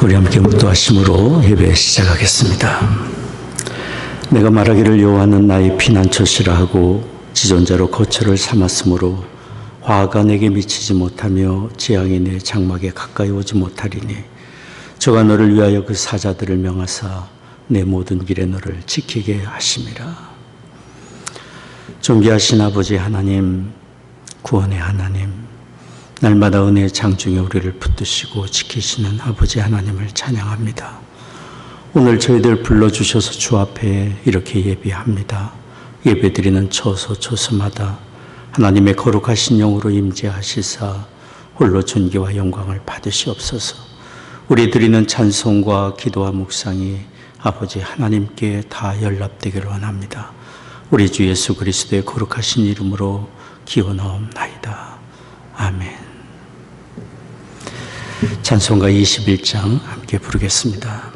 우리 함께 묵도하심으로 예배 시작하겠습니다. 내가 말하기를 여호와는 나의 피난처시라 하고 지존자로 거처를 삼았으므로 화가 내게 미치지 못하며 재앙이 내 장막에 가까이 오지 못하리니 저가 너를 위하여 그 사자들을 명하사 내 모든 길에 너를 지키게 하심이라. 존귀하신 아버지 하나님, 구원의 하나님, 날마다 은혜의 장중에 우리를 붙드시고 지키시는 아버지 하나님을 찬양합니다. 오늘 저희들 불러주셔서 주 앞에 이렇게 예배합니다. 예배드리는 처소마다 하나님의 거룩하신 영으로 임재하시사 홀로 존귀와 영광을 받으시옵소서. 우리 드리는 찬송과 기도와 묵상이 아버지 하나님께 다 연락되기를 원합니다. 우리 주 예수 그리스도의 거룩하신 이름으로 기원하옵나이다. 아멘. 찬송가 21장 함께 부르겠습니다.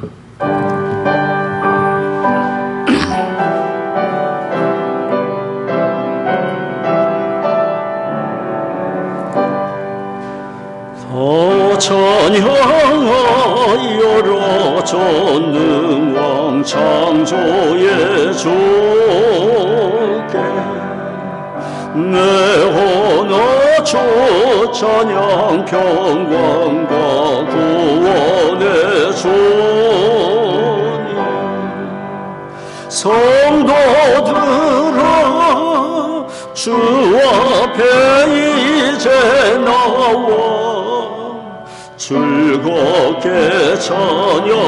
더 찬양하여라 전능왕 창조의 주께 내 하나 찬양 평강과 구원의 주님 성도들아 주 앞에 이제 나와 즐겁게 찬양하여라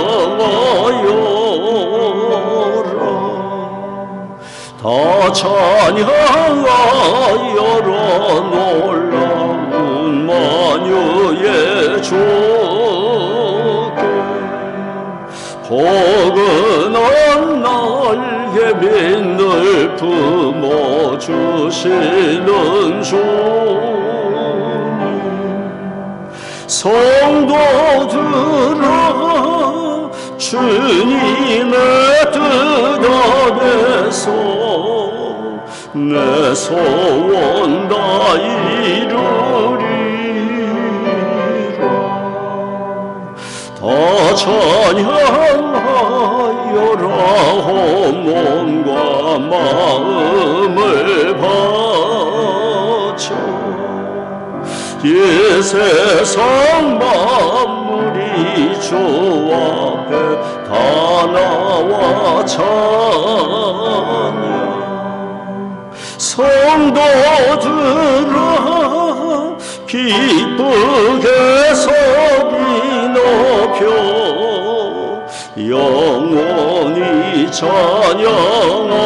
다 찬양하여라 놀라운 만유의 주께 포근한 날개 빛을 품어주시는 주님 성도들아 주님의 뜻 안에서 내 소원 다 이루리라 다 찬양하여라 온몸과 마음을 바쳐 이 세상 만물이 주 앞에 다 나와 찬양 성도들아 기쁘게 소리 높여 영원히 찬양하여라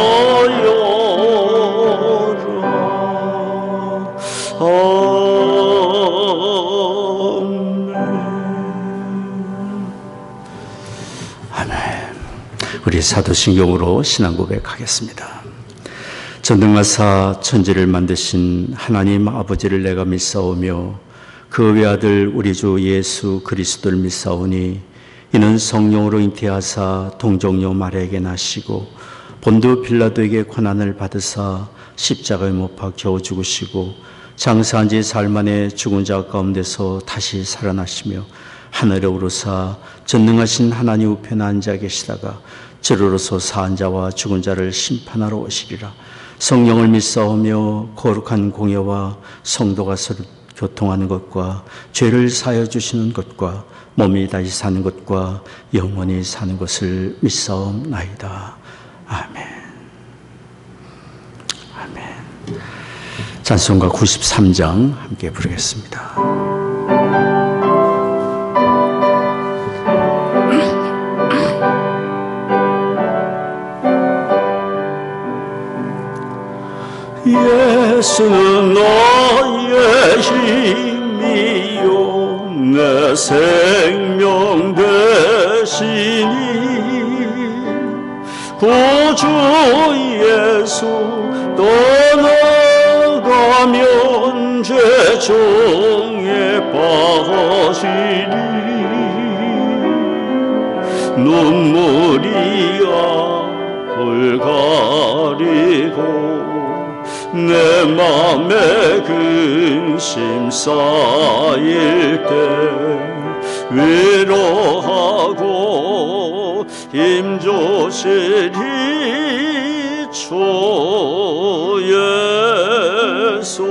우리 사도신경으로 신앙 고백하겠습니다. 전능하사 천지를 만드신 하나님 아버지를 내가 믿사오며 그 외아들 우리 주 예수 그리스도를 믿사오니 이는 성령으로 잉태하사 동정녀 마리아에게 나시고 본드 빌라도에게 고난을 받으사 십자가에 못 박혀 겨우 죽으시고 장사한 지 사흘 만에 죽은 자 가운데서 다시 살아나시며 하늘에 오르사 전능하신 하나님 우편에 앉아 계시다가 저로서 사한 자와 죽은 자를 심판하러 오시리라. 성령을 믿사오며 거룩한 공예와 성도가 서로 교통하는 것과 죄를 사하여 주시는 것과 몸이 다시 사는 것과 영원히 사는 것을 믿사옵나이다. 아멘. 아멘. 찬송가 93장 함께 부르겠습니다. 예수는 나의 힘이요 내 생명 되시니 구주 예수 떠나가면 죄종에 빠지리 눈물이 앞을 가리고 내 맘에 근심 쌓일 때 위로하 힘주시리 주 예수.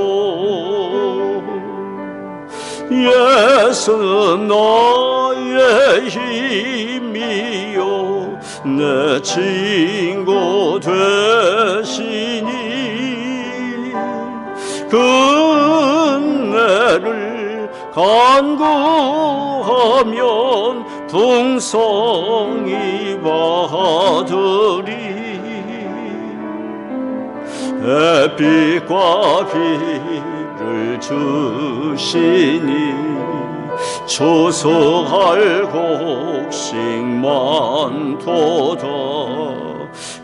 예수는 나의 힘이요 내 친구 되시니 그 은혜를 간구하면 풍성히 받으리. 햇빛과 비를 주시니 조소할 곡식만 도다.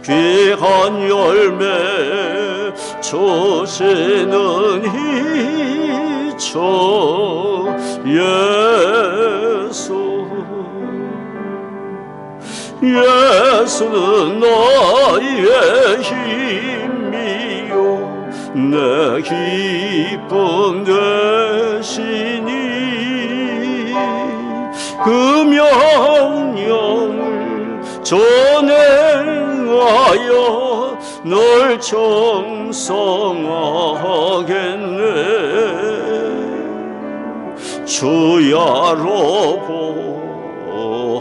귀한 열매 주시는 이 주 예수. 예수는 나의 힘이요 내 기쁨 되시니 그 명령을 전행하여 널 정성하겠네. 주야로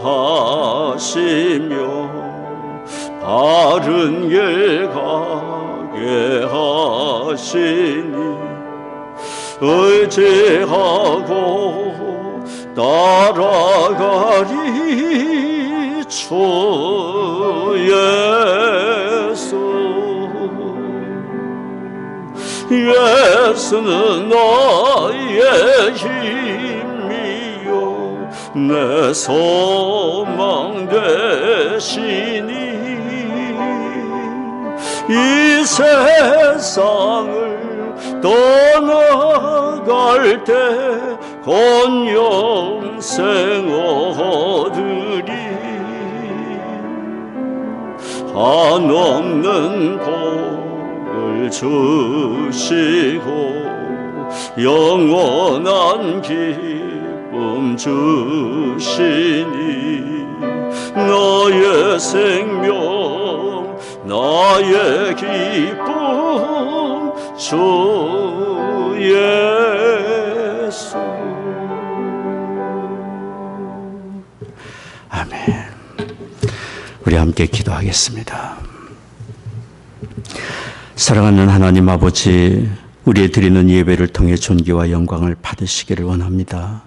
보하시며 바른 길 가게 하시니 의지하고 따라가리 주 예수. 예수는 나의 힘이요 내 소망 되시니 이 세상을 떠나갈 때 곧 영생 얻으리. 한없는 복을 주시고 영원한 기쁨 주시니 나의 생명 나의 기쁨 주 예수. 아멘. 우리 함께 기도하겠습니다. 사랑하는 하나님 아버지, 우리의 드리는 예배를 통해 존귀와 영광을 받으시기를 원합니다.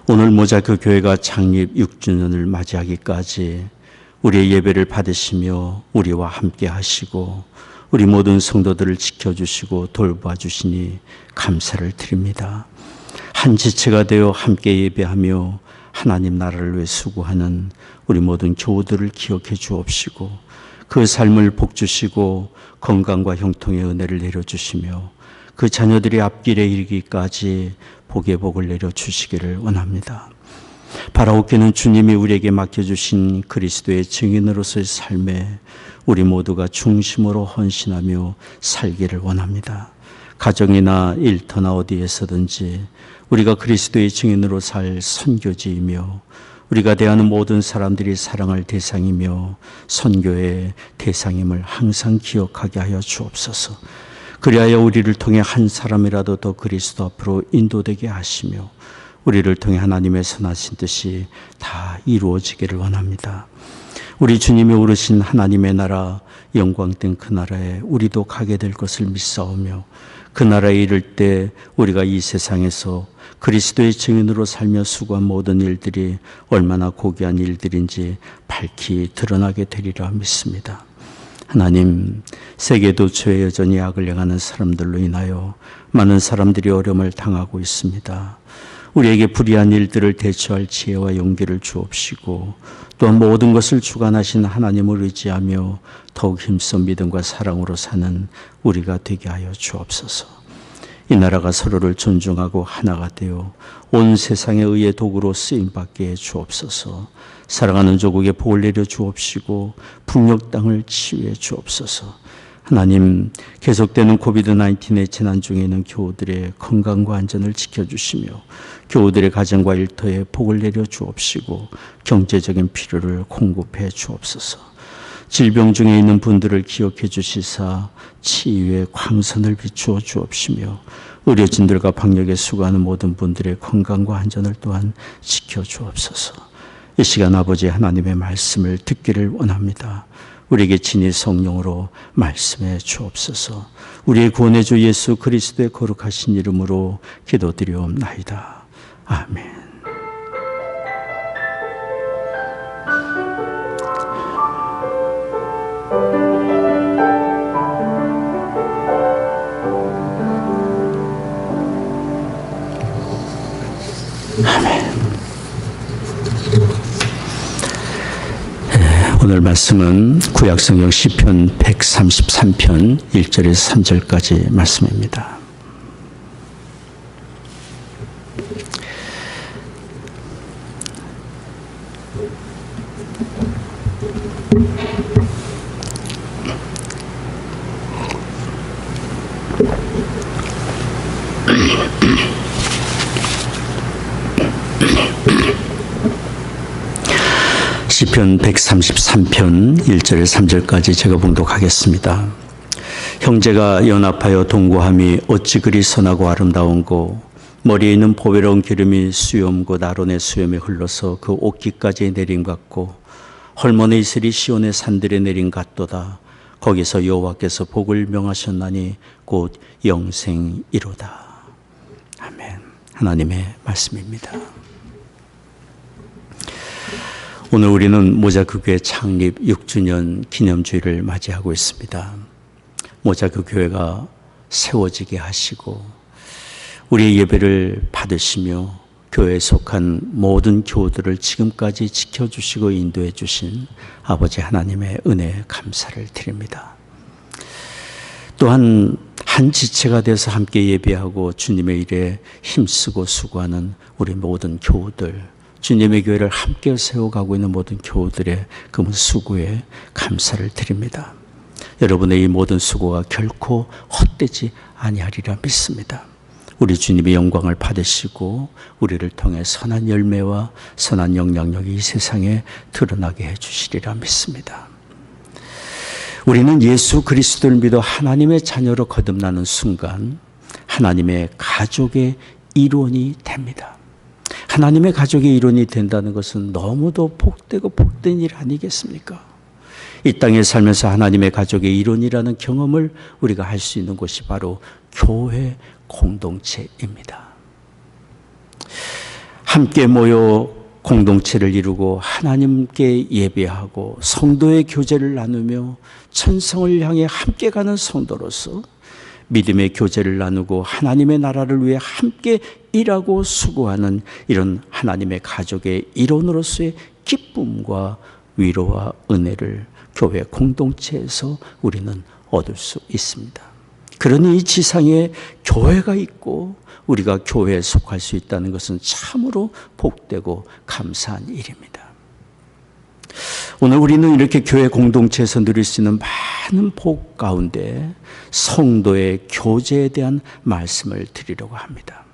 오늘 모자이크 교회가 창립 6주년을 맞이하기까지 우리의 예배를 받으시며 우리와 함께 하시고 우리 모든 성도들을 지켜주시고 돌봐주시니 감사를 드립니다. 한 지체가 되어 함께 예배하며 하나님 나라를 위해 수고하는 우리 모든 교우들을 기억해 주옵시고 그 삶을 복주시고 건강과 형통의 은혜를 내려주시며 그 자녀들이 앞길에 이르기까지 복의 복을 내려주시기를 원합니다. 바라옵기는 주님이 우리에게 맡겨주신 그리스도의 증인으로서의 삶에 우리 모두가 중심으로 헌신하며 살기를 원합니다. 가정이나 일터나 어디에서든지 우리가 그리스도의 증인으로 살 선교지이며 우리가 대하는 모든 사람들이 사랑할 대상이며 선교의 대상임을 항상 기억하게 하여 주옵소서. 그리하여 우리를 통해 한 사람이라도 더 그리스도 앞으로 인도되게 하시며 우리를 통해 하나님의 선하신 뜻이 다 이루어지기를 원합니다. 우리 주님이 오르신 하나님의 나라 영광된 그 나라에 우리도 가게 될 것을 믿사오며 그 나라에 이를 때 우리가 이 세상에서 그리스도의 증인으로 살며 수고한 모든 일들이 얼마나 고귀한 일들인지 밝히 드러나게 되리라 믿습니다. 하나님, 세계 도처에 여전히 악을 행하는 사람들로 인하여 많은 사람들이 어려움을 당하고 있습니다. 우리에게 불의한 일들을 대처할 지혜와 용기를 주옵시고 또한 모든 것을 주관하신 하나님을 의지하며 더욱 힘써 믿음과 사랑으로 사는 우리가 되게 하여 주옵소서. 이 나라가 서로를 존중하고 하나가 되어 온 세상의 의의 도구로 쓰임받게 해 주옵소서. 사랑하는 조국에 복을 내려 주옵시고 북녘 땅을 치유해 주옵소서. 하나님, 계속되는 코비드-19의 재난 중에 있는 교우들의 건강과 안전을 지켜주시며 교우들의 가정과 일터에 복을 내려 주옵시고 경제적인 필요를 공급해 주옵소서. 질병 중에 있는 분들을 기억해 주시사 치유의 광선을 비추어 주옵시며 의료진들과 방역에 수고하는 모든 분들의 건강과 안전을 또한 지켜 주옵소서. 이 시간 아버지 하나님의 말씀을 듣기를 원합니다. 우리에게 친히 성령으로 말씀해 주옵소서. 우리의 구원의 주 예수 그리스도의 거룩하신 이름으로 기도드리옵나이다. 아멘. 아멘. 오늘 말씀은 구약성경 시편 133편 1절에서 3절까지 말씀입니다. 시편 133편 1절에서 3절까지 제가 봉독하겠습니다. 형제가 연합하여 동거함이 어찌 그리 선하고 아름다운고, 머리에 있는 보배로운 기름이 수염 곧 아론의 수염에 흘러서 그 옷깃까지 내림 같고, 헐몬의 이슬이 시온의 산들에 내림 같도다. 거기서 여호와께서 복을 명하셨나니 곧 영생이로다. 아멘. 하나님의 말씀입니다. 오늘 우리는 모자크 교회 창립 6주년 기념주일을 맞이하고 있습니다. 모자크 교회가 세워지게 하시고 우리의 예배를 받으시며 교회에 속한 모든 교우들을 지금까지 지켜주시고 인도해 주신 아버지 하나님의 은혜에 감사를 드립니다. 또한 한 지체가 돼서 함께 예배하고 주님의 일에 힘쓰고 수고하는 우리 모든 교우들, 주님의 교회를 함께 세워가고 있는 모든 교우들의 그 수고에 감사를 드립니다. 여러분의 이 모든 수고가 결코 헛되지 아니하리라 믿습니다. 우리 주님의 영광을 받으시고 우리를 통해 선한 열매와 선한 영향력이 이 세상에 드러나게 해주시리라 믿습니다. 우리는 예수 그리스도를 믿어 하나님의 자녀로 거듭나는 순간 하나님의 가족의 일원이 됩니다. 하나님의 가족의 일원이 된다는 것은 너무도 복되고 복된 일 아니겠습니까? 이 땅에 살면서 하나님의 가족의 일원이라는 경험을 우리가 할 수 있는 곳이 바로 교회 공동체입니다. 함께 모여 공동체를 이루고 하나님께 예배하고 성도의 교제를 나누며 천성을 향해 함께 가는 성도로서 믿음의 교제를 나누고 하나님의 나라를 위해 함께 일하고 수고하는 이런 하나님의 가족의 일원으로서의 기쁨과 위로와 은혜를 교회 공동체에서 우리는 얻을 수 있습니다. 그러니 이 지상에 교회가 있고 우리가 교회에 속할 수 있다는 것은 참으로 복되고 감사한 일입니다. 오늘 우리는 이렇게 교회 공동체에서 누릴 수 있는 많은 복 가운데 성도의 교제에 대한 말씀을 드리려고 합니다.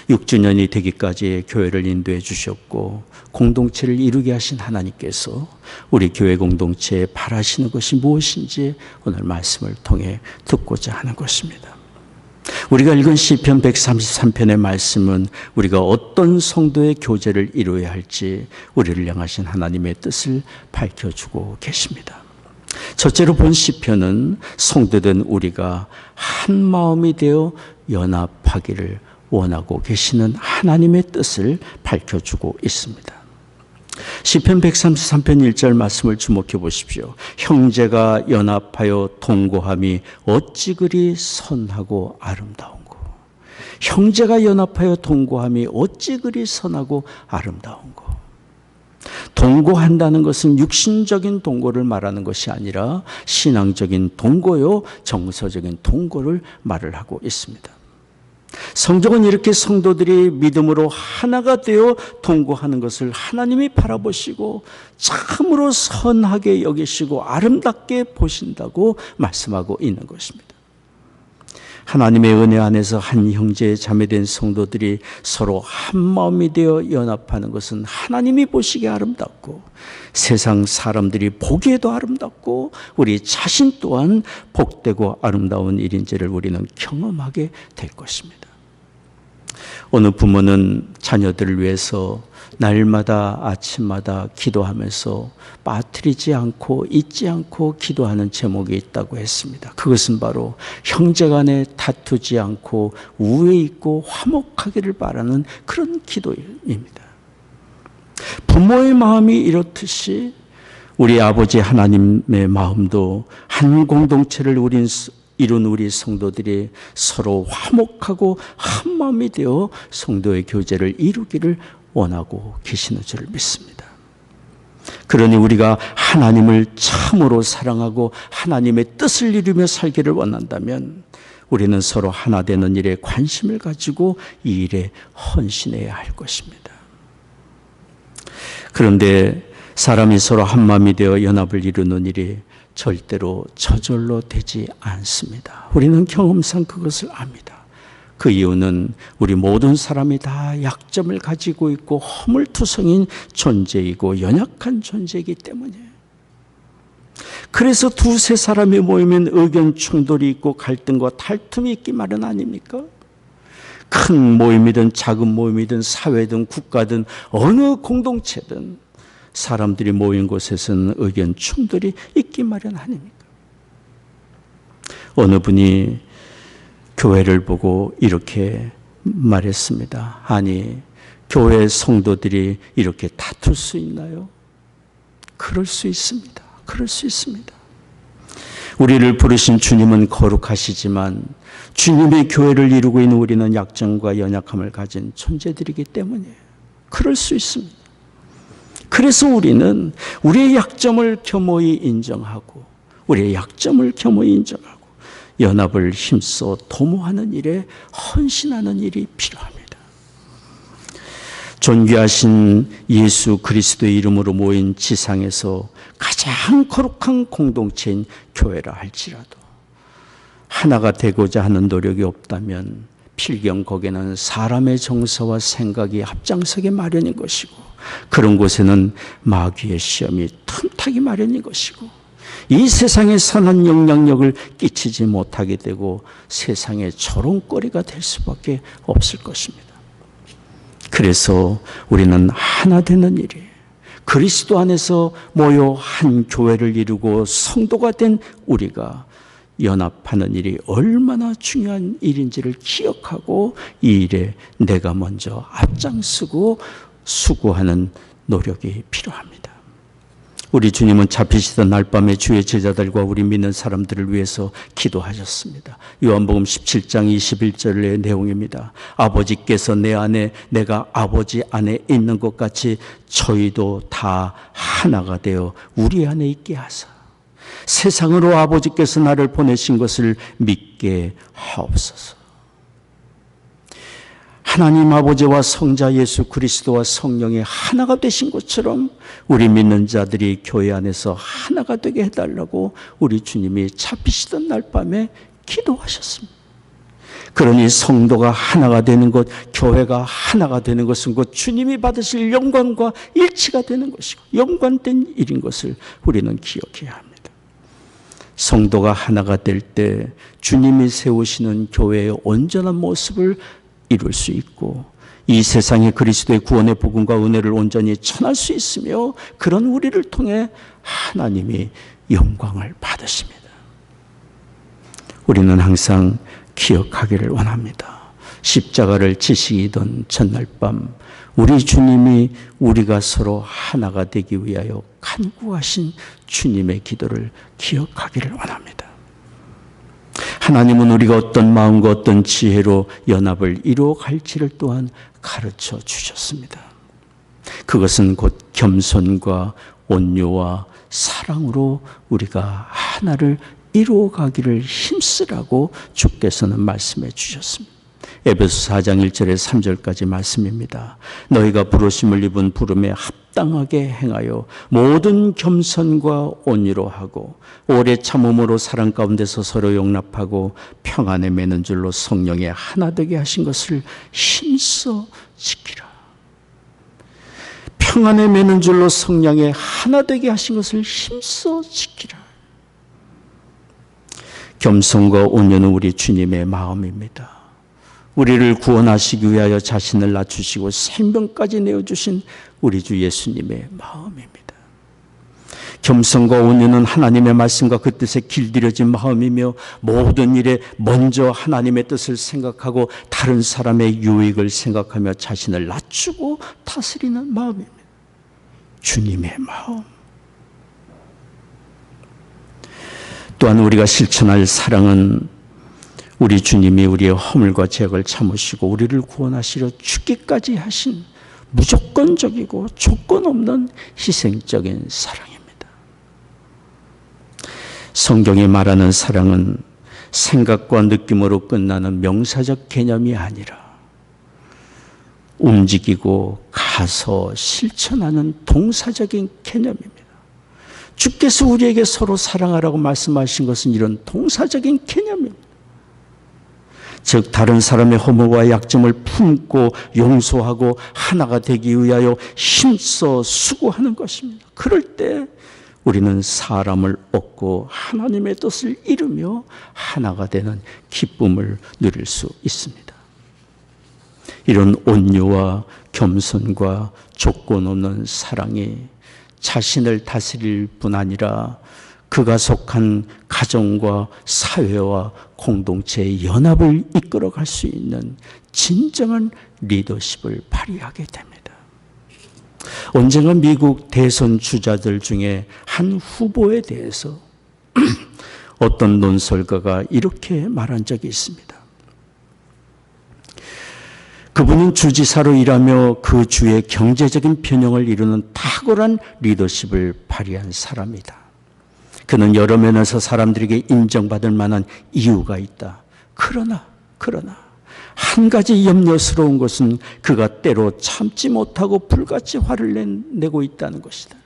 6주년이 되기까지 교회를 인도해 주셨고 공동체를 이루게 하신 하나님께서 우리 교회 공동체에 바라시는 것이 무엇인지 오늘 말씀을 통해 듣고자 하는 것입니다. 우리가 읽은 시편 133편의 말씀은 우리가 어떤 성도의 교제를 이루어야 할지 우리를 향하신 하나님의 뜻을 밝혀주고 계십니다. 첫째로 본 시편은 성도된 우리가 한 마음이 되어 연합하기를 원하고 계시는 하나님의 뜻을 밝혀주고 있습니다. 시편 133편 1절 말씀을 주목해 보십시오. 형제가 연합하여 동거함이 어찌 그리 선하고 아름다운고. 형제가 연합하여 동거함이 어찌 그리 선하고 아름다운고. 동거한다는 것은 육신적인 동거를 말하는 것이 아니라 신앙적인 동거요 정서적인 동거를 말을 하고 있습니다. 성경은 이렇게 성도들이 믿음으로 하나가 되어 동거하는 것을 하나님이 바라보시고 참으로 선하게 여기시고 아름답게 보신다고 말씀하고 있는 것입니다. 하나님의 은혜 안에서 한 형제 자매된 성도들이 서로 한 마음이 되어 연합하는 것은 하나님이 보시기에 아름답고 세상 사람들이 보기에도 아름답고 우리 자신 또한 복되고 아름다운 일인지를 우리는 경험하게 될 것입니다. 어느 부모는 자녀들을 위해서 날마다 아침마다 기도하면서 빠뜨리지 않고 잊지 않고 기도하는 제목이 있다고 했습니다. 그것은 바로 형제간에 다투지 않고 우애 있고 화목하기를 바라는 그런 기도입니다. 부모의 마음이 이렇듯이 우리 아버지 하나님의 마음도 한 공동체를 이룬 우리 성도들이 서로 화목하고 한 마음이 되어 성도의 교제를 이루기를 원하고 계시는 줄 믿습니다. 그러니 우리가 하나님을 참으로 사랑하고 하나님의 뜻을 이루며 살기를 원한다면 우리는 서로 하나 되는 일에 관심을 가지고 이 일에 헌신해야 할 것입니다. 그런데 사람이 서로 한 마음이 되어 연합을 이루는 일이 절대로 저절로 되지 않습니다. 우리는 경험상 그것을 압니다. 그 이유는 우리 모든 사람이 다 약점을 가지고 있고 허물투성인 존재이고 연약한 존재이기 때문이에요. 그래서 두세 사람이 모이면 의견 충돌이 있고 갈등과 탈틈이 있기 마련 아닙니까? 큰 모임이든 작은 모임이든 사회든 국가든 어느 공동체든 사람들이 모인 곳에서는 의견 충돌이 있기 마련 아닙니까? 어느 분이 교회를 보고 이렇게 말했습니다. 아니, 교회 성도들이 이렇게 다툴 수 있나요? 그럴 수 있습니다. 그럴 수 있습니다. 우리를 부르신 주님은 거룩하시지만 주님의 교회를 이루고 있는 우리는 약점과 연약함을 가진 존재들이기 때문이에요. 그럴 수 있습니다. 그래서 우리는 우리의 약점을 겸허히 인정하고 연합을 힘써 도모하는 일에 헌신하는 일이 필요합니다. 존귀하신 예수 그리스도의 이름으로 모인 지상에서 가장 거룩한 공동체인 교회라 할지라도 하나가 되고자 하는 노력이 없다면 필경 거기는 사람의 정서와 생각이 앞장서기 마련인 것이고 그런 곳에는 마귀의 시험이 틈타기 마련인 것이고 이 세상에 선한 영향력을 끼치지 못하게 되고 세상의 조롱거리가 될 수밖에 없을 것입니다. 그래서 우리는 하나 되는 일이 그리스도 안에서 모여 한 교회를 이루고 성도가 된 우리가 연합하는 일이 얼마나 중요한 일인지를 기억하고 이 일에 내가 먼저 앞장서고 수고하는 노력이 필요합니다. 우리 주님은 잡히시던 날밤에 주의 제자들과 우리 믿는 사람들을 위해서 기도하셨습니다. 요한복음 17장 21절의 내용입니다. 아버지께서 내 안에 내가 아버지 안에 있는 것 같이 저희도 다 하나가 되어 우리 안에 있게 하사 세상으로 아버지께서 나를 보내신 것을 믿게 하옵소서. 하나님 아버지와 성자 예수 그리스도와 성령이 하나가 되신 것처럼 우리 믿는 자들이 교회 안에서 하나가 되게 해달라고 우리 주님이 잡히시던 날 밤에 기도하셨습니다. 그러니 성도가 하나가 되는 것, 교회가 하나가 되는 것은 곧 주님이 받으실 영광과 일치가 되는 것이고 연관된 일인 것을 우리는 기억해야 합니다. 성도가 하나가 될 때 주님이 세우시는 교회의 온전한 모습을 이룰 수 있고 이 세상에 그리스도의 구원의 복음과 은혜를 온전히 전할 수 있으며 그런 우리를 통해 하나님이 영광을 받으십니다. 우리는 항상 기억하기를 원합니다. 십자가를 지시던 전날 밤 우리 주님이 우리가 서로 하나가 되기 위하여 간구하신 주님의 기도를 기억하기를 원합니다. 하나님은 우리가 어떤 마음과 어떤 지혜로 연합을 이루어 갈지를 또한 가르쳐 주셨습니다. 그것은 곧 겸손과 온유와 사랑으로 우리가 하나를 이루어 가기를 힘쓰라고 주께서는 말씀해 주셨습니다. 에베소 4장 1절에 3절까지 말씀입니다. 너희가 부르심을 입은 부름에 합당하게 행하여 모든 겸손과 온유로 하고 오래 참음으로 사랑 가운데서 서로 용납하고 평안에 매는 줄로 성령에 하나 되게 하신 것을 힘써 지키라. 평안에 매는 줄로 성령에 하나 되게 하신 것을 힘써 지키라. 겸손과 온유는 우리 주님의 마음입니다. 우리를 구원하시기 위하여 자신을 낮추시고 생명까지 내어주신 우리 주 예수님의 마음입니다. 겸손과 온유는 하나님의 말씀과 그 뜻에 길들여진 마음이며 모든 일에 먼저 하나님의 뜻을 생각하고 다른 사람의 유익을 생각하며 자신을 낮추고 다스리는 마음입니다. 주님의 마음. 또한 우리가 실천할 사랑은 우리 주님이 우리의 허물과 죄악을 참으시고 우리를 구원하시려 죽기까지 하신 무조건적이고 조건 없는 희생적인 사랑입니다. 성경이 말하는 사랑은 생각과 느낌으로 끝나는 명사적 개념이 아니라 움직이고 가서 실천하는 동사적인 개념입니다. 주께서 우리에게 서로 사랑하라고 말씀하신 것은 이런 동사적인 개념입니다. 즉 다른 사람의 허물과 약점을 품고 용서하고 하나가 되기 위하여 힘써 수고하는 것입니다. 그럴 때 우리는 사람을 얻고 하나님의 뜻을 이루며 하나가 되는 기쁨을 누릴 수 있습니다. 이런 온유와 겸손과 조건 없는 사랑이 자신을 다스릴 뿐 아니라 그가 속한 가정과 사회와 공동체의 연합을 이끌어갈 수 있는 진정한 리더십을 발휘하게 됩니다. 언젠가 미국 대선 주자들 중에 한 후보에 대해서 어떤 논설가가 이렇게 말한 적이 있습니다. 그분은 주지사로 일하며 그 주의 경제적인 변형을 이루는 탁월한 리더십을 발휘한 사람이다. 그는 여러 면에서 사람들에게 인정받을 만한 이유가 있다. 그러나 한 가지 염려스러운 것은 그가 때로 참지 못하고 불같이 화를 내고 있다는 것이다.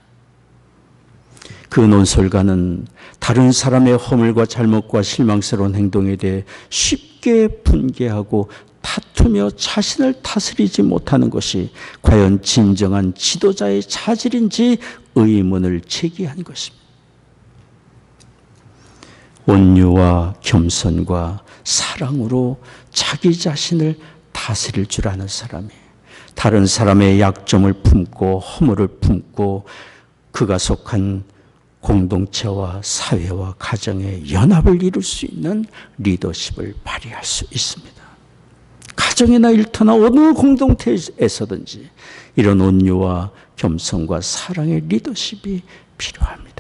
그 논설가는 다른 사람의 허물과 잘못과 실망스러운 행동에 대해 쉽게 분개하고 다투며 자신을 다스리지 못하는 것이 과연 진정한 지도자의 자질인지 의문을 제기한 것입니다. 온유와 겸손과 사랑으로 자기 자신을 다스릴 줄 아는 사람이 다른 사람의 약점을 품고 허물을 품고 그가 속한 공동체와 사회와 가정의 연합을 이룰 수 있는 리더십을 발휘할 수 있습니다. 가정이나 일터나 어느 공동체에서든지 이런 온유와 겸손과 사랑의 리더십이 필요합니다.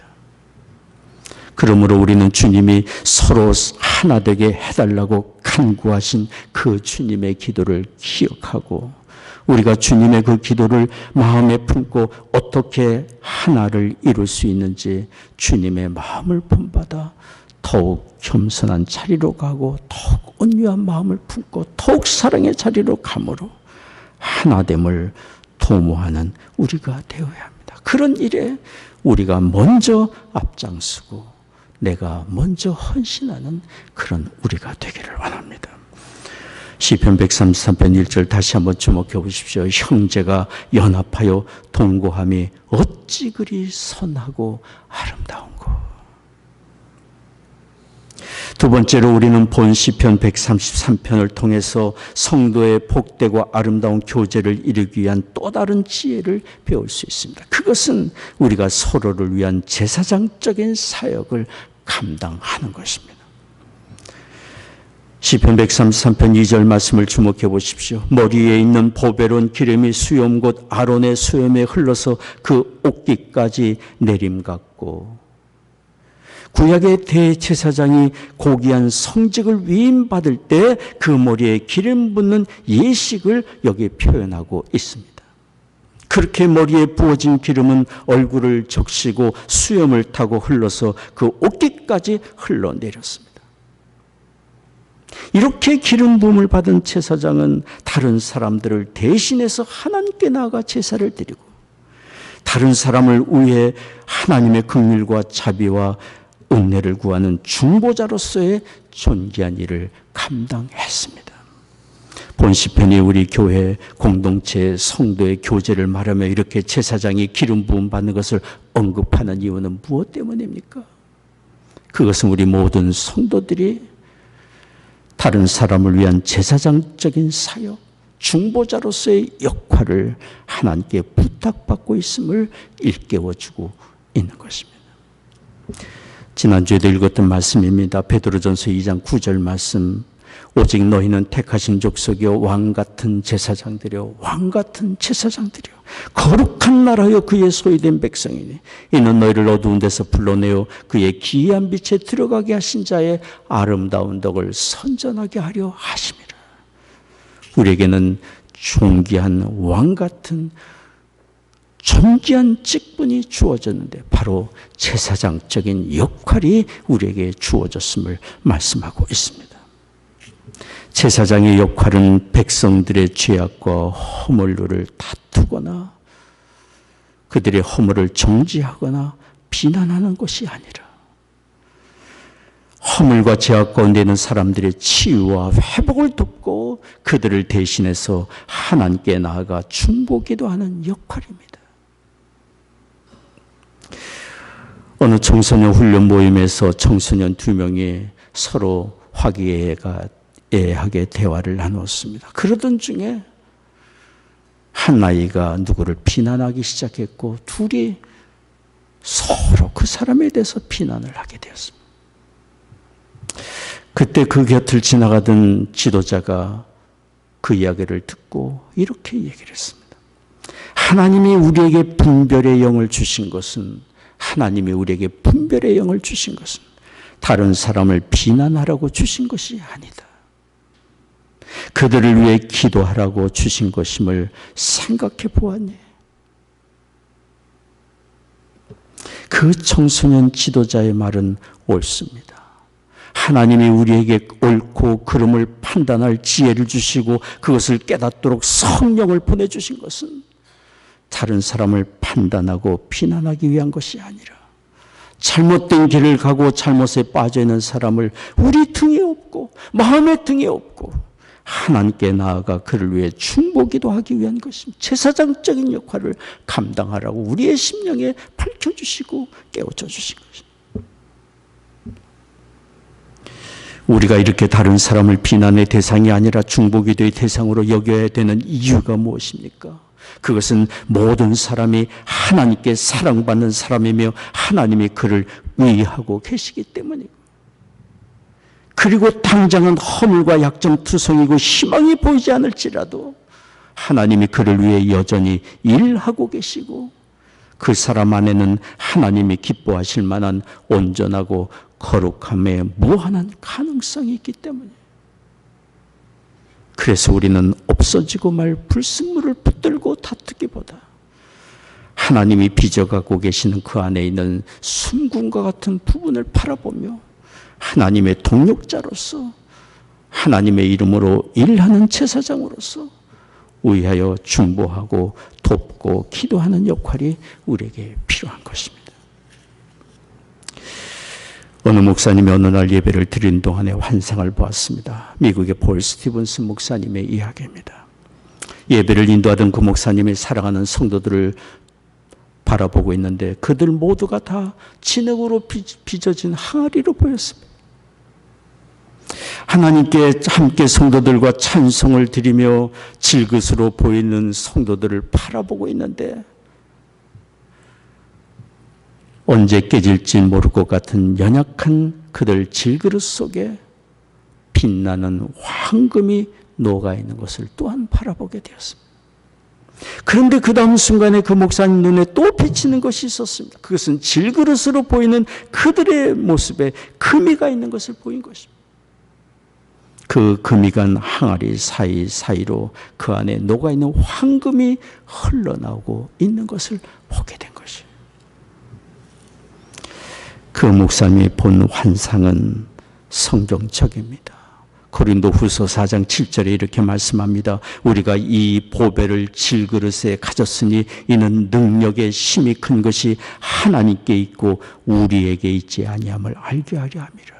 그러므로 우리는 주님이 서로 하나 되게 해달라고 간구하신 그 주님의 기도를 기억하고 우리가 주님의 그 기도를 마음에 품고 어떻게 하나를 이룰 수 있는지 주님의 마음을 본받아 더욱 겸손한 자리로 가고 더욱 온유한 마음을 품고 더욱 사랑의 자리로 감으로 하나됨을 도모하는 우리가 되어야 합니다. 그런 일에 우리가 먼저 앞장서고 내가 먼저 헌신하는 그런 우리가 되기를 원합니다. 시편 133편 1절 다시 한번 주목해 보십시오. 형제가 연합하여 동거함이 어찌 그리 선하고 아름다운고. 두 번째로 우리는 본 시편 133편을 통해서 성도의 복되고 아름다운 교제를 이루기 위한 또 다른 지혜를 배울 수 있습니다. 그것은 우리가 서로를 위한 제사장적인 사역을 감당하는 것입니다. 시편 133편 2절 말씀을 주목해 보십시오. 머리에 있는 보배로운 기름이 수염 곧 아론의 수염에 흘러서 그 옷깃까지 내림 같고 구약의 대제사장이 고귀한 성직을 위임받을 때 그 머리에 기름 붓는 예식을 여기 표현하고 있습니다. 그렇게 머리에 부어진 기름은 얼굴을 적시고 수염을 타고 흘러서 그 옷깃까지 흘러내렸습니다. 이렇게 기름 부음을 받은 제사장은 다른 사람들을 대신해서 하나님께 나아가 제사를 드리고 다른 사람을 위해 하나님의 긍휼과 자비와 은혜를 구하는 중보자로서의 존귀한 일을 감당했습니다. 본 시편이 우리 교회 공동체 성도의 교제를 말하며 이렇게 제사장이 기름 부음 받는 것을 언급하는 이유는 무엇 때문입니까? 그것은 우리 모든 성도들이 다른 사람을 위한 제사장적인 사역, 중보자로서의 역할을 하나님께 부탁받고 있음을 일깨워주고 있는 것입니다. 지난주에도 읽었던 말씀입니다. 베드로전서 2장 9절 말씀. 오직 너희는 택하신 족속이요 왕같은 제사장들이요 왕같은 제사장들이요 거룩한 나라여 그의 소유된 백성이니 이는 너희를 어두운 데서 불러내어 그의 기이한 빛에 들어가게 하신 자의 아름다운 덕을 선전하게 하려 하심이라. 우리에게는 존귀한 왕같은 존귀한 직분이 주어졌는데 바로 제사장적인 역할이 우리에게 주어졌음을 말씀하고 있습니다. 제사장의 역할은 백성들의 죄악과 허물을 다투거나 그들의 허물을 정지하거나 비난하는 것이 아니라 허물과 죄악 가운데 있는 사람들의 치유와 회복을 돕고 그들을 대신해서 하나님께 나아가 중보기도하는 역할입니다. 어느 청소년 훈련 모임에서 청소년 2명이 서로 화기애애하게 대화를 나누었습니다. 그러던 중에 한 아이가 누구를 비난하기 시작했고 둘이 서로 그 사람에 대해서 비난을 하게 되었습니다. 그때 그 곁을 지나가던 지도자가 그 이야기를 듣고 이렇게 얘기를 했습니다. 하나님이 우리에게 분별의 영을 주신 것은 하나님이 우리에게 분별의 영을 주신 것은 다른 사람을 비난하라고 주신 것이 아니다. 그들을 위해 기도하라고 주신 것임을 생각해 보았니? 그 청소년 지도자의 말은 옳습니다. 하나님이 우리에게 옳고 그름을 판단할 지혜를 주시고 그것을 깨닫도록 성령을 보내주신 것은 다른 사람을 판단하고 비난하기 위한 것이 아니라 잘못된 길을 가고 잘못에 빠져있는 사람을 우리 등에 업고 마음의 등에 업고 하나님께 나아가 그를 위해 중보기도하기 위한 것입니다. 제사장적인 역할을 감당하라고 우리의 심령에 밝혀주시고 깨우쳐 주신 것입니다. 우리가 이렇게 다른 사람을 비난의 대상이 아니라 중보기도의 대상으로 여겨야 되는 이유가 무엇입니까? 그것은 모든 사람이 하나님께 사랑받는 사람이며 하나님이 그를 위하고 계시기 때문이고 그리고 당장은 허물과 약점투성이고 희망이 보이지 않을지라도 하나님이 그를 위해 여전히 일하고 계시고 그 사람 안에는 하나님이 기뻐하실 만한 온전하고 거룩함의 무한한 가능성이 있기 때문에 그래서 우리는 없어지고 말 불순물을 붙들고 다투기보다 하나님이 빚어가고 계시는 그 안에 있는 순금과 같은 부분을 바라보며 하나님의 동역자로서 하나님의 이름으로 일하는 제사장으로서 위하여 중보하고 돕고 기도하는 역할이 우리에게 필요한 것입니다. 어느 목사님이 어느 날 예배를 드린 동안에 환상을 보았습니다. 미국의 폴 스티븐슨 목사님의 이야기입니다. 예배를 인도하던 그 목사님이 사랑하는 성도들을 바라보고 있는데 그들 모두가 다 진흙으로 빚어진 항아리로 보였습니다. 하나님께 함께 성도들과 찬송을 드리며 질그스로 보이는 성도들을 바라보고 있는데 언제 깨질지 모를 것 같은 연약한 그들 질그릇 속에 빛나는 황금이 녹아있는 것을 또한 바라보게 되었습니다. 그런데 그 다음 순간에 그 목사님 눈에 또 비치는 것이 있었습니다. 그것은 질그릇으로 보이는 그들의 모습에 금이가 있는 것을 보인 것입니다. 그 금이 간 항아리 사이사이로 그 안에 녹아있는 황금이 흘러나오고 있는 것을 보게 된 것이에요. 그 목사님이 본 환상은 성경적입니다. 고린도후서 4장 7절에 이렇게 말씀합니다. 우리가 이 보배를 질그릇에 가졌으니 이는 능력의 힘이 큰 것이 하나님께 있고 우리에게 있지 아니함을 알게 하려 함이라.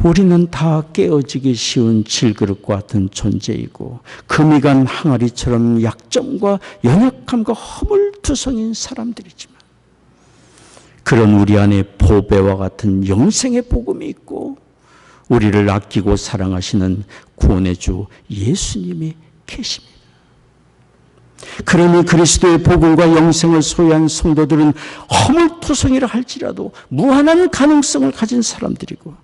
우리는 다 깨어지기 쉬운 질그릇과 같은 존재이고 금이 간 항아리처럼 약점과 연약함과 허물투성인 사람들이지만 그런 우리 안에 보배와 같은 영생의 복음이 있고 우리를 아끼고 사랑하시는 구원의 주 예수님이 계십니다. 그러니 그리스도의 복음과 영생을 소유한 성도들은 허물투성이라 할지라도 무한한 가능성을 가진 사람들이고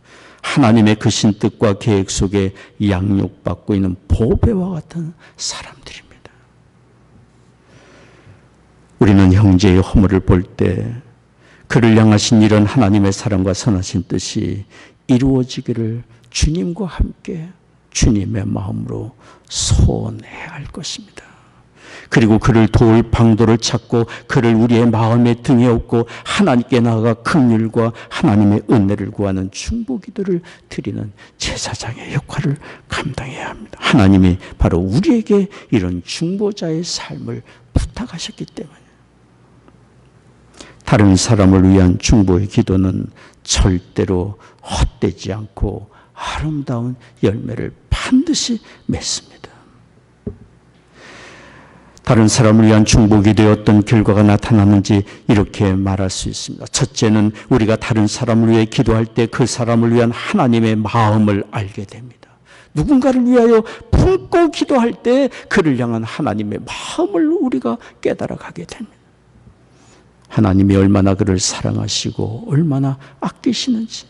하나님의 크신 뜻과 계획 속에 양육받고 있는 보배와 같은 사람들입니다. 우리는 형제의 허물을 볼 때 그를 향하신 이런 하나님의 사랑과 선하신 뜻이 이루어지기를 주님과 함께 주님의 마음으로 소원해야 할 것입니다. 그리고 그를 도울 방도를 찾고 그를 우리의 마음에 등에 업고 하나님께 나아가 긍휼과 하나님의 은혜를 구하는 중보기도를 드리는 제사장의 역할을 감당해야 합니다. 하나님이 바로 우리에게 이런 중보자의 삶을 부탁하셨기 때문에 다른 사람을 위한 중보의 기도는 절대로 헛되지 않고 아름다운 열매를 반드시 맺습니다. 다른 사람을 위한 중보기도에 어떤 결과가 나타나는지 이렇게 말할 수 있습니다. 첫째는 우리가 다른 사람을 위해 기도할 때 그 사람을 위한 하나님의 마음을 알게 됩니다. 누군가를 위하여 품고 기도할 때 그를 향한 하나님의 마음을 우리가 깨달아가게 됩니다. 하나님이 얼마나 그를 사랑하시고 얼마나 아끼시는지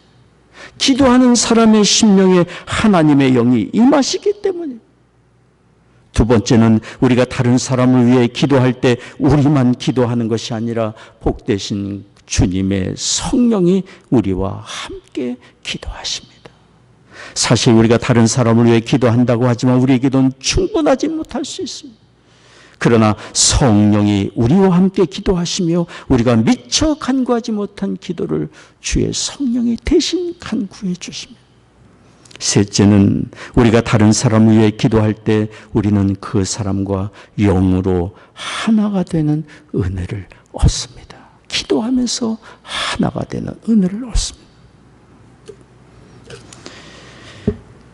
기도하는 사람의 심령에 하나님의 영이 임하시기 때문에 두 번째는 우리가 다른 사람을 위해 기도할 때 우리만 기도하는 것이 아니라 복되신 주님의 성령이 우리와 함께 기도하십니다. 사실 우리가 다른 사람을 위해 기도한다고 하지만 우리의 기도는 충분하지 못할 수 있습니다. 그러나 성령이 우리와 함께 기도하시며 우리가 미처 간구하지 못한 기도를 주의 성령이 대신 간구해 주십니다. 셋째는 우리가 다른 사람을 위해 기도할 때 우리는 그 사람과 영으로 하나가 되는 은혜를 얻습니다. 기도하면서 하나가 되는 은혜를 얻습니다.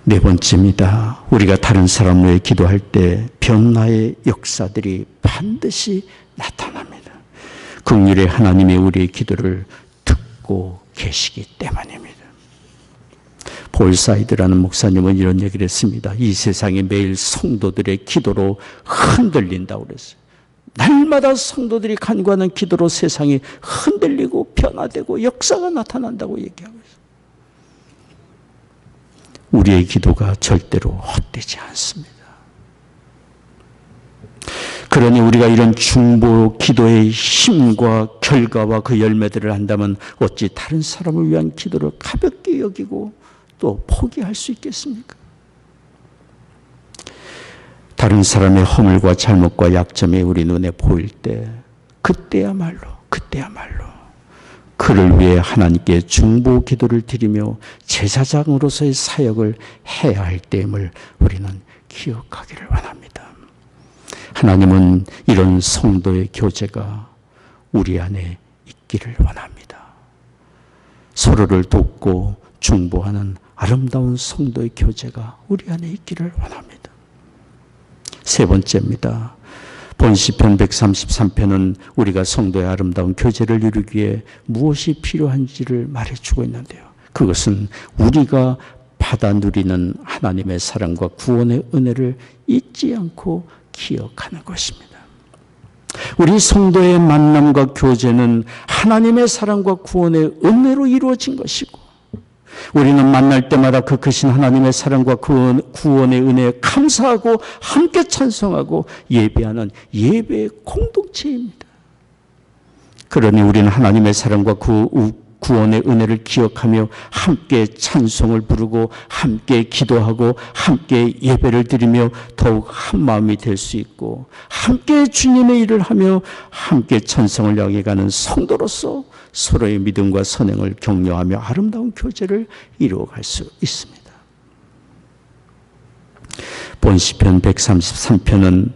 네 번째입니다. 우리가 다른 사람을 위해 기도할 때 변화의 역사들이 반드시 나타납니다. 긍휼의 하나님이 우리의 기도를 듣고 계시기 때문입니다. 볼 사이드라는 목사님은 이런 얘기를 했습니다. 이 세상이 매일 성도들의 기도로 흔들린다고 그랬어요. 날마다 성도들이 간구하는 기도로 세상이 흔들리고 변화되고 역사가 나타난다고 얘기하고 있어요. 우리의 기도가 절대로 헛되지 않습니다. 그러니 우리가 이런 중보 기도의 힘과 결과와 그 열매들을 한다면 어찌 다른 사람을 위한 기도를 가볍게 여기고 또 포기할 수 있겠습니까? 다른 사람의 허물과 잘못과 약점이 우리 눈에 보일 때 그때야말로 그를 위해 하나님께 중보 기도를 드리며 제사장으로서의 사역을 해야 할 때임을 우리는 기억하기를 원합니다. 하나님은 이런 성도의 교제가 우리 안에 있기를 원합니다. 서로를 돕고 중보하는 아름다운 성도의 교제가 우리 안에 있기를 원합니다. 세 번째입니다. 본시편 133편은 우리가 성도의 아름다운 교제를 이루기 위해 무엇이 필요한지를 말해주고 있는데요. 그것은 우리가 받아 누리는 하나님의 사랑과 구원의 은혜를 잊지 않고 기억하는 것입니다. 우리 성도의 만남과 교제는 하나님의 사랑과 구원의 은혜로 이루어진 것이고 우리는 만날 때마다 그 크신 하나님의 사랑과 구원의 은혜에 감사하고 함께 찬송하고 예배하는 예배의 공동체입니다. 그러니 우리는 하나님의 사랑과 구원의 은혜를 기억하며 함께 찬송을 부르고 함께 기도하고 함께 예배를 드리며 더욱 한 마음이 될 수 있고 함께 주님의 일을 하며 함께 천성을 향해 가는 성도로서 서로의 믿음과 선행을 격려하며 아름다운 교제를 이루어갈 수 있습니다. 본 시편 133편은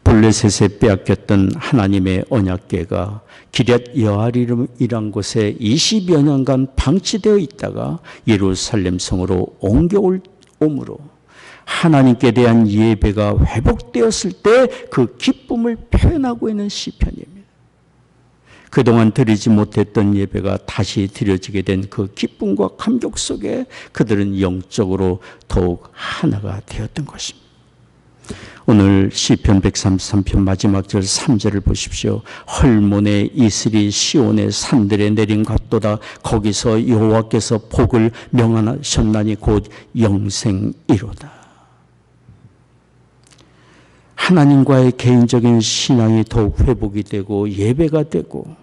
블레셋에 빼앗겼던 하나님의 언약궤가 기럇 여아림이란 곳에 20여 년간 방치되어 있다가 예루살렘 성으로 옮겨옴으로 하나님께 대한 예배가 회복되었을 때 그 기쁨을 표현하고 있는 시편입니다. 그동안 드리지 못했던 예배가 다시 드려지게 된 그 기쁨과 감격 속에 그들은 영적으로 더욱 하나가 되었던 것입니다. 오늘 시편 133편 마지막 절 3절을 보십시오. 헐몬의 이슬이 시온의 산들에 내린 같도다. 거기서 여호와께서 복을 명하셨나니 곧 영생이로다. 하나님과의 개인적인 신앙이 더욱 회복이 되고 예배가 되고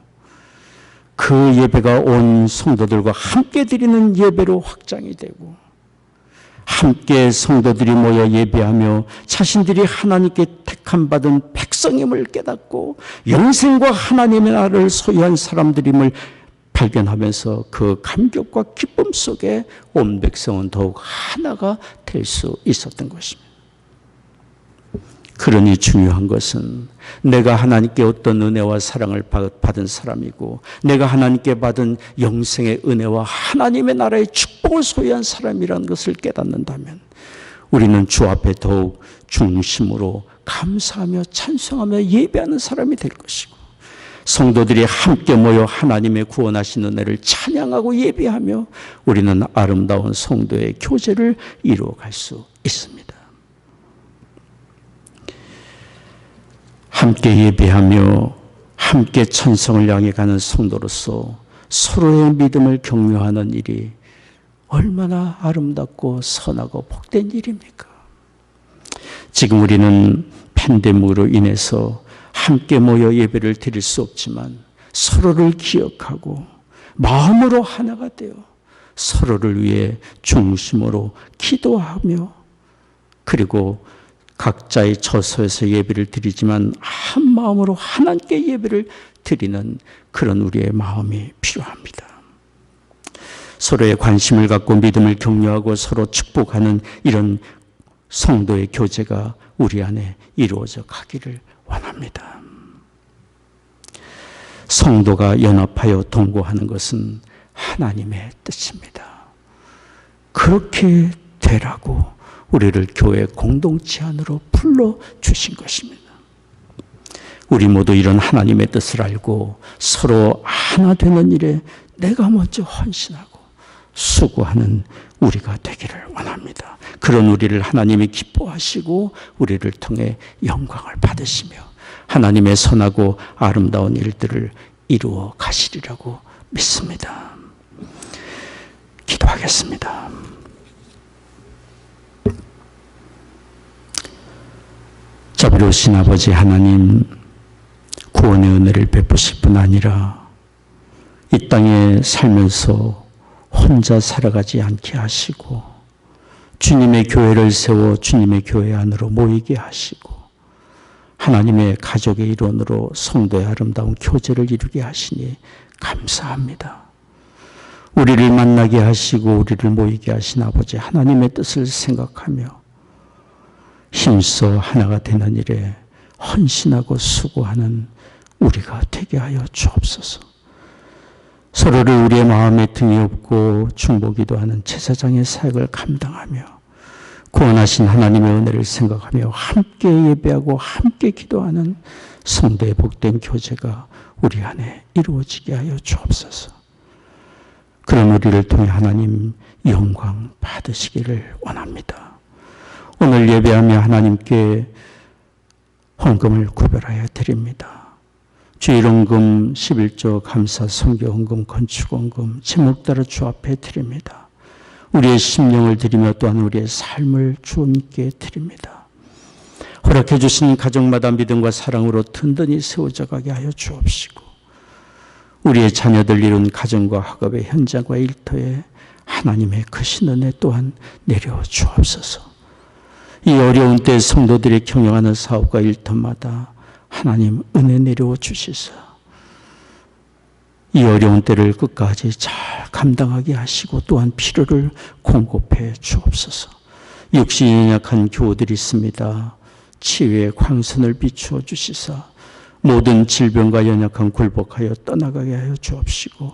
그 예배가 온 성도들과 함께 드리는 예배로 확장이 되고 함께 성도들이 모여 예배하며 자신들이 하나님께 택함 받은 백성임을 깨닫고 영생과 하나님의 나라를 소유한 사람들임을 발견하면서 그 감격과 기쁨 속에 온 백성은 더욱 하나가 될 수 있었던 것입니다. 그러니 중요한 것은 내가 하나님께 어떤 은혜와 사랑을 받은 사람이고 내가 하나님께 받은 영생의 은혜와 하나님의 나라의 축복을 소유한 사람이라는 것을 깨닫는다면 우리는 주 앞에 더욱 중심으로 감사하며 찬송하며 예배하는 사람이 될 것이고 성도들이 함께 모여 하나님의 구원하신 은혜를 찬양하고 예배하며 우리는 아름다운 성도의 교제를 이루어갈 수 있습니다. 함께 예배하며 함께 천성을 향해 가는 성도로서 서로의 믿음을 격려하는 일이 얼마나 아름답고 선하고 복된 일입니까? 지금 우리는 팬데믹으로 인해서 함께 모여 예배를 드릴 수 없지만 서로를 기억하고 마음으로 하나가 되어 서로를 위해 중심으로 기도하며 그리고 각자의 처소에서 예배를 드리지만 한 마음으로 하나님께 예배를 드리는 그런 우리의 마음이 필요합니다. 서로의 관심을 갖고 믿음을 격려하고 서로 축복하는 이런 성도의 교제가 우리 안에 이루어져 가기를 원합니다. 성도가 연합하여 동거하는 것은 하나님의 뜻입니다. 그렇게 되라고 우리를 교회 공동체 안으로 불러주신 것입니다. 우리 모두 이런 하나님의 뜻을 알고 서로 하나 되는 일에 내가 먼저 헌신하고 수고하는 우리가 되기를 원합니다. 그런 우리를 하나님이 기뻐하시고 우리를 통해 영광을 받으시며 하나님의 선하고 아름다운 일들을 이루어 가시리라고 믿습니다. 기도하겠습니다. 자비로우신 아버지 하나님, 구원의 은혜를 베푸실 뿐 아니라 이 땅에 살면서 혼자 살아가지 않게 하시고 주님의 교회를 세워 주님의 교회 안으로 모이게 하시고 하나님의 가족의 일원으로 성도의 아름다운 교제를 이루게 하시니 감사합니다. 우리를 만나게 하시고 우리를 모이게 하신 아버지 하나님의 뜻을 생각하며 힘써 하나가 되는 일에 헌신하고 수고하는 우리가 되게 하여 주옵소서. 서로를 우리의 마음에 등이 없고 중보기도 하는 제사장의 사역을 감당하며 구원하신 하나님의 은혜를 생각하며 함께 예배하고 함께 기도하는 성도의 복된 교제가 우리 안에 이루어지게 하여 주옵소서. 그런 우리를 통해 하나님 영광 받으시기를 원합니다. 오늘 예배하며 하나님께 헌금을 구별하여 드립니다. 주일헌금, 11조, 감사, 선교헌금, 건축헌금 제목 따라 주 앞에 드립니다. 우리의 심령을 드리며 또한 우리의 삶을 주님께 드립니다. 허락해 주신 가정마다 믿음과 사랑으로 든든히 세워져 가게 하여 주옵시고 우리의 자녀들 이룬 가정과 학업의 현장과 일터에 하나님의 크신 은혜 또한 내려 주옵소서. 이 어려운 때 성도들이 경영하는 사업과 일터마다 하나님 은혜 내려 주시사 이 어려운 때를 끝까지 잘 감당하게 하시고 또한 필요를 공급해 주옵소서. 육신이 연약한 교우들이 있습니다. 치유의 광선을 비추어 주시사 모든 질병과 연약함 굴복하여 떠나가게 하여 주옵시고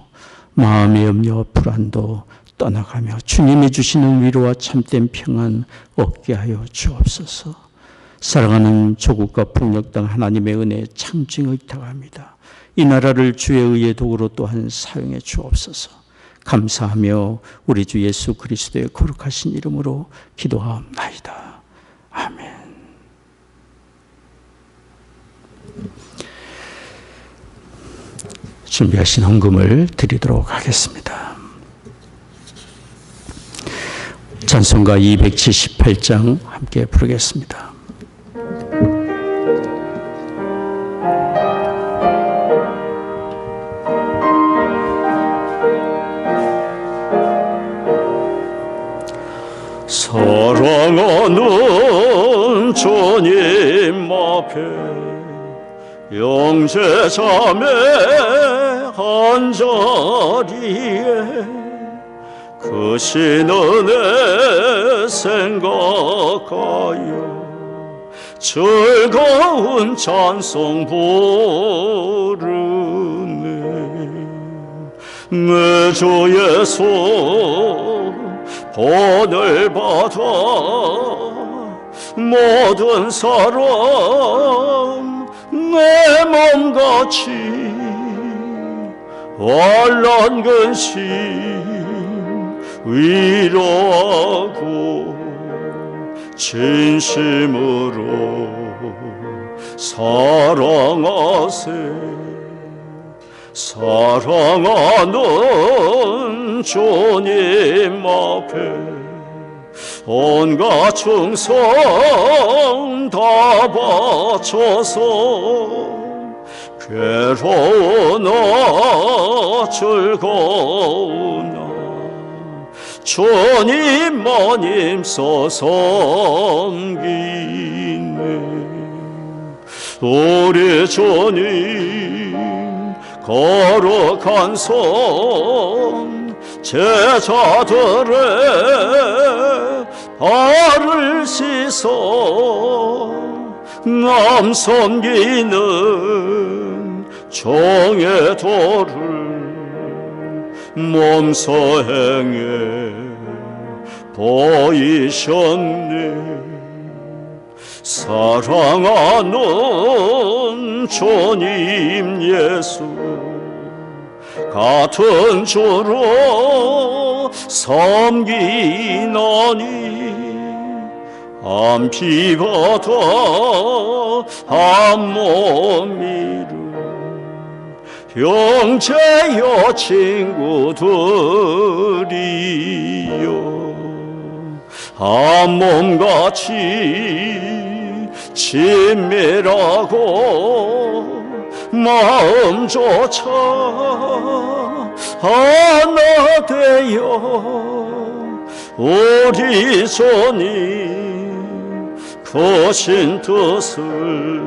마음의 염려와 불안도 떠나가며 주님이 주시는 위로와 참된 평안 얻게 하여 주옵소서. 사랑하는 조국과 북녘 땅 하나님의 은혜의 창조에 의탁합니다. 이 나라를 주의 의의 도구로 또한 사용해 주옵소서. 감사하며 우리 주 예수 그리스도의 거룩하신 이름으로 기도하옵나이다. 아멘. 준비하신 헌금을 드리도록 하겠습니다. 찬송가 278장 함께 부르겠습니다. 사랑하는 주님 앞에 영제자매 한자리에 그 신은혜 생각하여 즐거운 찬송 부르네. 내 주 예수 본을 받아 모든 사람 내 몸같이 환난 근심 위로하고 진심으로 사랑하세. 사랑하는 주님 앞에 온갖 충성 다 바쳐서 괴로우나 즐거우나 주님만 힘써 섬기네. 우리 주님 거룩한 손 제자들의 발을 씻어 남 섬기는 종의 도를 몸소 행해 보이셨네. 사랑하는 주님 예수 같은 주로 섬기나니 한 피보다 한 몸이루 형제여 친구들이여 한 몸같이 친밀하고 마음조차 하나 되어 우리 주님 크신 뜻을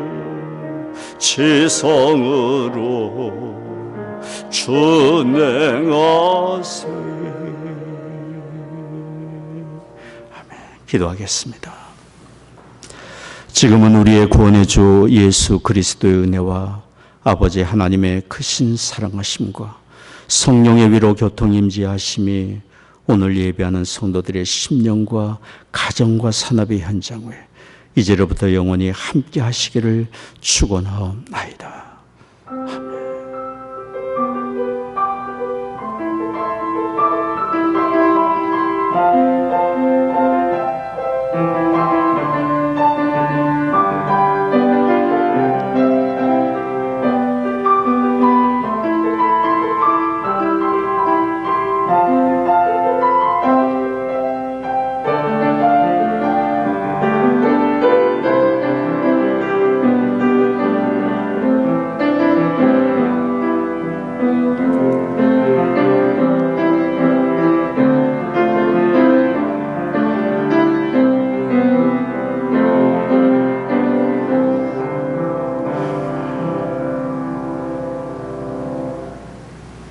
지성으로 준행하세. 아멘. 기도하겠습니다. 지금은 우리의 구원의 주 예수 그리스도의 은혜와 아버지 하나님의 크신 사랑하심과 성령의 위로 교통 임재하심이 오늘 예배하는 성도들의 심령과 가정과 산업의 현장에 이제로부터 영원히 함께 하시기를 축원하옵나이다. 주옵소서.